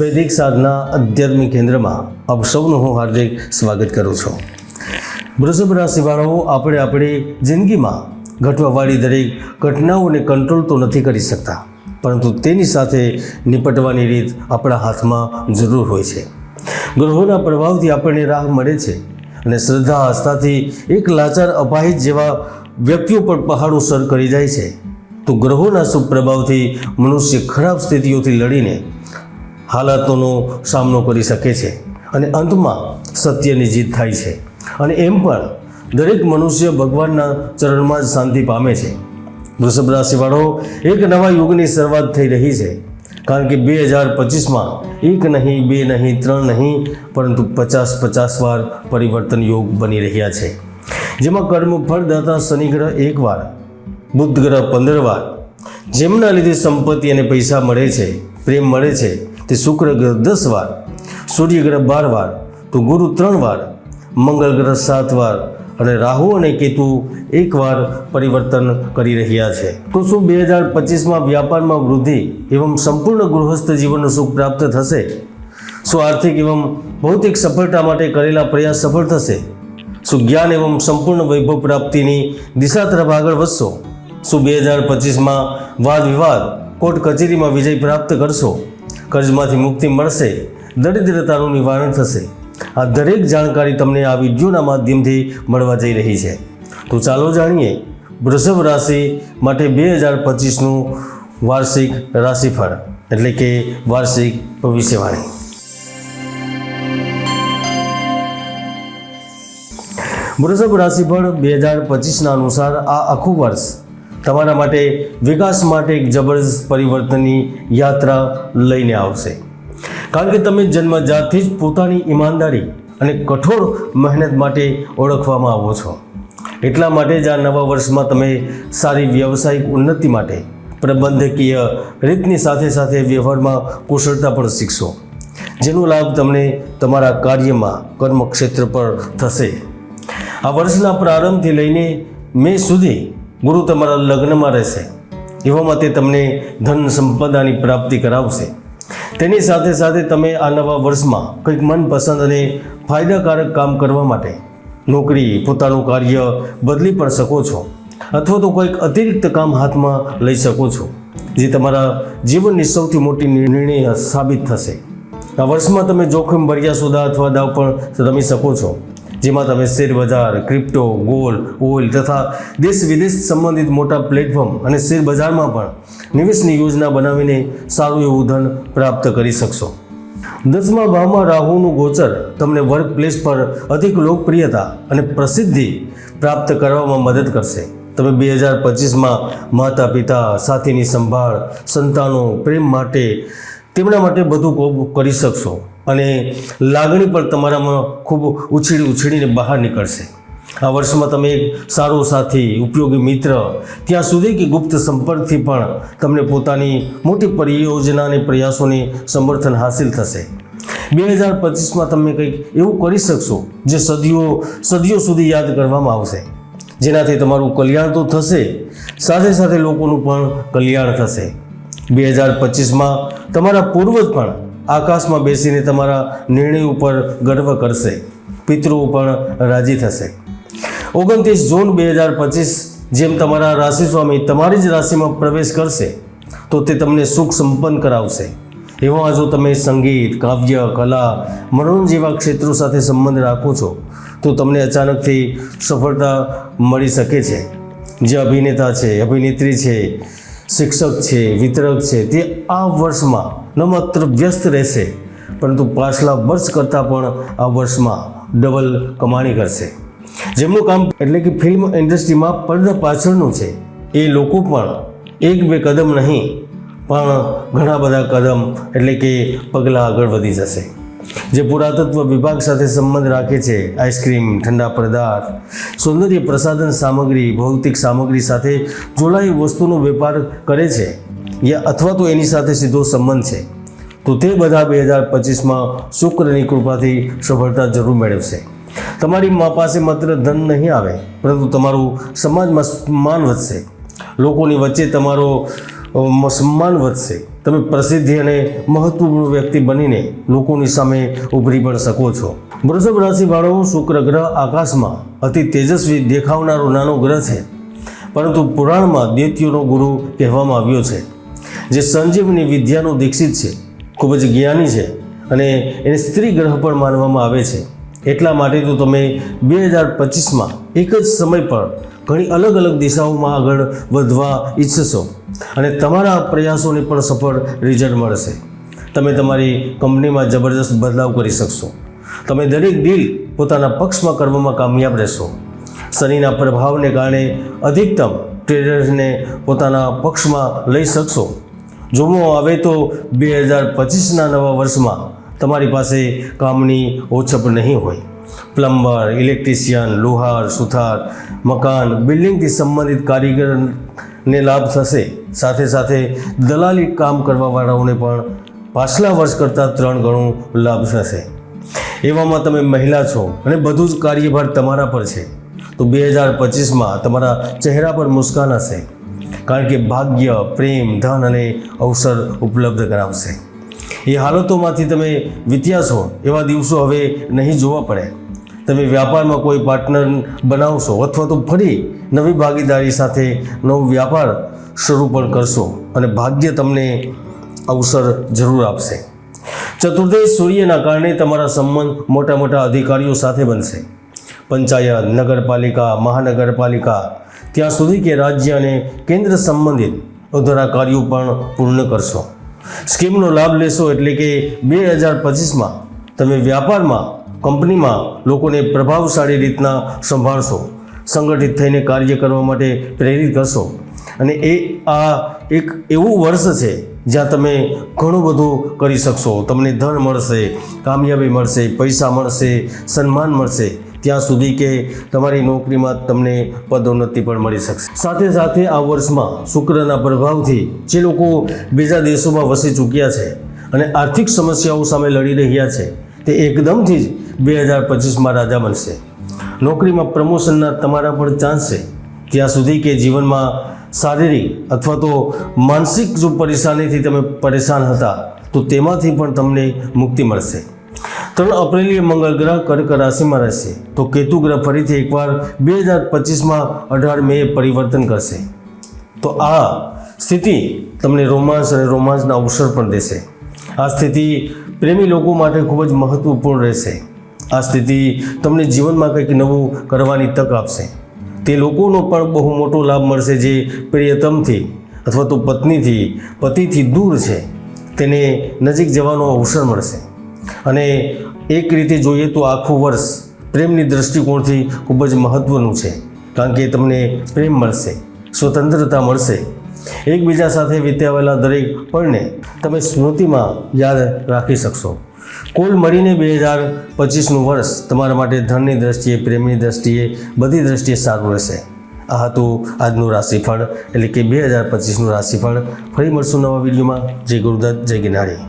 વૈદિક સાધના આધ્યાત્મિક કેન્દ્રમાં આપ સૌનું હું હાર્દિક સ્વાગત કરું છું। વૃષભ રાશિવાળાઓ, આપણે આપણી જિંદગીમાં ઘટવાવાળી દરેક ઘટનાઓને કંટ્રોલ તો નથી કરી શકતા, પરંતુ તેની સાથે નિપટવાની રીત આપણા હાથમાં જરૂર હોય છે। ગ્રહોના પ્રભાવથી આપણને રાહ મળે છે અને શ્રદ્ધા આસ્થાથી એક લાચાર અપાહિત જેવા વ્યક્તિઓ પર પહાડો સર કરી જાય છે, તો ગ્રહોના શુભ પ્રભાવથી મનુષ્ય ખરાબ સ્થિતિઓથી લડીને હાલાતોનો સામનો કરી શકે છે અને અંતમાં સત્યની જીત થાય છે। અને એમ પણ દરેક મનુષ્ય ભગવાનના ચરણમાં જ શાંતિ પામે છે। વૃષભ રાશિવાળો, એક નવા યુગની શરૂઆત થઈ રહી છે, કારણ કે 2025માં એક નહીં, બે નહીં, ત્રણ નહીં, પરંતુ 50 વાર પરિવર્તન યોગ બની રહ્યા છે, જેમાં કર્મ ફળદાતા શનિ ગ્રહ 1 વાર, બુધ ગ્રહ 15 વાર, જેમના લીધે સંપત્તિ અને પૈસા મળે છે, પ્રેમ મળે છે, તે શુક્ર ગ્રહ 10 વાર, સૂર્ય ગ્રહ 12 વાર, તો ગુરુ 3 વાર, મંગળ ગ્રહ 7 વાર અને રાહુ અને કેતુ 1 વાર પરિવર્તન કરી રહ્યા છે। તો શું 2025માં વ્યાપારમાં વૃદ્ધિ એવં સંપૂર્ણ ગૃહસ્થ જીવનનું સુખ પ્રાપ્ત થશે? શું આર્થિક એવં ભૌતિક સફળતા માટે કરેલા પ્રયાસ સફળ થશે? શું જ્ઞાન એવં સંપૂર્ણ વૈભવ પ્રાપ્તિની દિશા તરફ આગળ વધશો? શું 2025માં વાદ વિવાદ, કોર્ટ કચેરીમાં વિજય પ્રાપ્ત કરશો? કર્જમાંથી મુક્તિ મળશે? દરિદ્રતાનું નિવારણ થશે? આ દરેક જાણકારી તમને આ વિડીયોના માધ્યમથી મળવા જઈ રહી છે। તો ચાલો જાણીએ વૃષભ રાશિ માટે 2025નું વાર્ષિક રાશિફળ, એટલે કે વાર્ષિક ભવિષ્યવાણી। વૃષભ રાશિફળ 2025ના અનુસાર આ આખું વર્ષ તમારા માટે વિકાસ માટે એક જબરદસ્ત પરિવર્તનની યાત્રા લઈને આવશે, કારણ કે તમે જન્મજાતથી જ પોતાની ઈમાનદારી અને કઠોર મહેનત માટે ઓળખવામાં આવો છો। એટલા માટે જ આ નવા વર્ષમાં તમે સારી વ્યવસાયિક ઉન્નતિ માટે પ્રબંધકીય રીતની સાથે સાથે વ્યવહારમાં કુશળતા પણ શીખશો, જેનો લાભ તમને તમારા કાર્યમાં કર્મક્ષેત્ર પર થશે। આ વર્ષના પ્રારંભથી લઈને મે સુધી ગુરુ તમારા લગ્નમાં રહેશે, એવામાં તે તમને ધન સંપદાની પ્રાપ્તિ કરાવશે। તેની સાથે સાથે તમે આ નવા વર્ષમાં કંઈક મનપસંદ અને ફાયદાકારક કામ કરવા માટે નોકરી, પોતાનું કાર્ય બદલી પણ શકો છો, અથવા તો કોઈક અતિરિક્ત કામ હાથમાં લઈ શકો છો, જે તમારા જીવનની સૌથી મોટી નિર્ણય સાબિત થશે। આ વર્ષમાં તમે જોખમ ભર્યા સોદા અથવા દાવ પણ રમી શકો છો, જેમાં તમે શેર બજાર, ક્રિપ્ટો, ગોલ્ડ, ઓઇલ તથા દેશ વિદેશ સંબંધિત મોટા પ્લેટફોર્મ અને શેર બજારમાં પણ નિવેશની યોજના બનાવીને સારું એવું ધન પ્રાપ્ત કરી શકશો। 10મા ભાવમાં રાહુનું ગોચર તમને વર્ક પ્લેસ પર અધિક લોકપ્રિયતા અને પ્રસિદ્ધિ પ્રાપ્ત કરવામાં મદદ કરશે। તમે 2025માં માતા પિતા, સાથીની સંભાળ, સંતાનો, પ્રેમ માટે તેમના માટે બધું કરી શકશો અને લાગણી પણ તમારામાં ખૂબ ઉછળીને બહાર નીકળશે। આ વર્ષમાં તમે એક સારો સાથી, ઉપયોગી મિત્ર, ત્યાં સુધી કે ગુપ્ત સંપર્કથી પણ તમને પોતાની મોટી પરિયોજના અને પ્રયાસોને સમર્થન હાંસિલ થશે। 2025માં તમે કંઈક એવું કરી શકશો જે સદીઓ સુધી યાદ કરવામાં આવશે, જેનાથી તમારું કલ્યાણ તો થશે, સાથે સાથે લોકોનું પણ કલ્યાણ થશે। 2025માં તમારા પૂર્વજ પણ આકાશમાં બેસીને તમારા નિર્ણય ઉપર ગર્વ કરશે, પિતૃઓ પણ રાજી થશે। 29 જૂન 2025 જેમ તમારા રાશિ સ્વામી તમારી જ રાશિમાં પ્રવેશ કરશે, તો તે તમને સુખ સંપન્ન કરાવશે। એવામાં જો તમે સંગીત, કાવ્ય, કલા, મનોરંજન જેવા ક્ષેત્રો સાથે સંબંધ રાખો છો, તો તમને અચાનકથી સફળતા મળી શકે છે। જે અભિનેતા છે, અભિનેત્રી છે, શિક્ષક છે, વિતરક છે, તે આ વર્ષમાં ન માત્ર વ્યસ્ત રહેશે, પરંતુ પાછલા વર્ષ કરતાં પણ આ વર્ષમાં ડબલ કમાણી કરશે। જેમનું કામ એટલે કે ફિલ્મ ઇન્ડસ્ટ્રીમાં પડદા પાછળનું છે, એ લોકો પણ 1-2 કદમ નહીં, પણ ઘણા બધા કદમ એટલે કે પગલાં આગળ વધી જશે। જે પુરાતત્વ વિભાગ સાથે સંબંધ રાખે છે, આઈસ્ક્રીમ, ઠંડા પદાર્થ, સૌંદર્ય પ્રસાધન સામગ્રી, ભૌતિક સામગ્રી સાથે જોડાયેલી વસ્તુનો વેપાર કરે છે, અથવા તો એની સાથે સીધો સંબંધ છે, તો તે બધા 2025માં શુક્રની કૃપાથી સફળતા જરૂર મેળવશે। તમારી પાસે માત્ર ધન નહીં આવે, પરંતુ તમારું સમાજમાં સન્માન વધશે, લોકોની વચ્ચે તમારો સન્માન વધશે। તમે પ્રસિદ્ધિ અને મહત્વપૂર્ણ વ્યક્તિ બનીને લોકોની સામે ઉભરી પણ શકો છો. વૃષભ રાશિવાળો, શુક્ર ગ્રહ આકાશમાં અતિ તેજસ્વી દેખાવનારો નાનો ગ્રહ છે, પરંતુ પુરાણમાં દૈત્યોનો ગુરુ કહેવામાં આવ્યો છે, જે સંજીવની વિદ્યાનો દીક્ષિત છે, ખૂબ જ જ્ઞાની છે અને એને સ્ત્રી ગ્રહ પણ માનવામાં આવે છે. એટલા માટે તો તમે 2025માં એક જ સમય પર ઘણી અલગ અલગ દિશાઓમાં આગળ વધવા ઈચ્છશો અને તમારા પ્રયાસોને પણ સફળ રિઝલ્ટ મળશે. તમે તમારી કંપનીમાં જબરદસ્ત બદલાવ કરી શકશો. તમે દરેક ડીલ પોતાના પક્ષમાં કરવામાં કામયાબ રહેશો. શનિના પ્રભાવને કારણે અધિકતમ ટ્રેડર્સને પોતાના પક્ષમાં લઈ શકશો. જોવામાં આવે તો 2025ના નવા વર્ષમાં તમારી પાસે કામની ઓછપ નહીં હોય. પ્લમ્બર, ઇલેક્ટ્રિશિયન, લુહાર, સુથાર, મકાન, બિલ્ડિંગથી સંબંધિત કારીગરને લાભ થશે. સાથે સાથે દલાલી કામ કરવાવાળાઓને પણ પાછલા વર્ષ કરતાં 3 ગણું લાભ થશે. એવામાં તમે મહિલા છો અને બધું જ કાર્યભાર તમારા પર છે, તો 2025માં તમારા ચહેરા પર મુસ્કાન હશે, કારણ કે ભાગ્ય, પ્રેમ, ધન અને અવસર ઉપલબ્ધ કરાવશે. એ હાલતોમાંથી તમે વીત્યા છો એવા દિવસો હવે નહીં જોવા પડે. તમે વ્યાપારમાં કોઈ પાર્ટનર બનાવશો અથવા તો ફરી નવી ભાગીદારી સાથે નવો વ્યાપાર શરૂ પણ કરશો અને ભાગ્ય તમને અવસર જરૂર આપશે. ચતુર્દશ સૂર્યના કારણે તમારા સંબંધ મોટા મોટા અધિકારીઓ સાથે બનશે. પંચાયત, નગરપાલિકા, મહાનગરપાલિકા, ત્યાં સુધી કે રાજ્ય અને કેન્દ્ર સંબંધિત અધૂરા કાર્યો પણ પૂર્ણ કરશો. સ્કીમનો લાભ લેશો, એટલે કે 2025માં તમે વ્યાપારમાં, કંપનીમાં લોકોને પ્રભાવશાળી રીતના સંભાળશો, સંગઠિત થઈને કાર્ય કરવા માટે પ્રેરિત કરશો અને આ એક એવું વર્ષ છે જ્યાં તમે ઘણું બધું કરી શકશો. તમને ધન મળશે, કામયાબી મળશે, પૈસા મળશે, સન્માન મળશે, ત્યાં સુધી કે તમારી નોકરીમાં તમને પદોન્નતિ પણ મળી શકશે. સાથે સાથે આ વર્ષમાં શુક્રના પ્રભાવથી જે લોકો બીજા દેશોમાં વસી ચૂક્યા છે અને આર્થિક સમસ્યાઓ સામે લડી રહ્યા છે, તે એકદમથી જ 2025માં રાજા બનશે. નોકરીમાં પ્રમોશનના તમારા પણ ચાન્સ છે, ત્યાં સુધી કે જીવનમાં શારીરિક અથવા તો માનસિક જો પરેશાનીથી તમે પરેશાન હતા તો તેમાંથી પણ તમને મુક્તિ મળશે. 3 એપ્રિલે મંગળ ગ્રહ કર્ક રાશિમાં રહેશે, તો કેતુ ગ્રહ ફરીથી એકવાર 2025માં 18 મે પરિવર્તન કરશે. તો આ સ્થિતિ તમને રોમાંસ અને રોમાંસના અવસર પણ દેશે. આ સ્થિતિ પ્રેમી લોકો માટે ખૂબ જ મહત્વપૂર્ણ રહેશે. આ સ્થિતિ તમને જીવનમાં કંઈક નવું કરવાની તક આપશે. તે લોકોનો પણ બહુ મોટો લાભ મળશે જે પ્રિયતમથી અથવા તો પત્નીથી, પતિથી દૂર છે, તેને નજીક જવાનો અવસર મળશે. અને એક રીતે જોઈએ તો આખું વર્ષ પ્રેમની દૃષ્ટિકોણથી ખૂબ જ મહત્ત્વનું છે, કારણ કે તમને પ્રેમ મળશે, સ્વતંત્રતા મળશે. એકબીજા સાથે વિતાવેલા દરેક પળને તમે સ્મૃતિમાં યાદ રાખી શકશો. કુલ મળીને 2025નું વર્ષ તમારા માટે ધનની દ્રષ્ટિએ, પ્રેમની દ્રષ્ટિએ, બધી દ્રષ્ટિએ સારું રહેશે. આ હતું આજનું રાશિફળ, એટલે કે 2025નું રાશિફળ. ફરી મળશું નવા વિડીયોમાં. જય ગુરુદત્ત, જય ગિરનારી.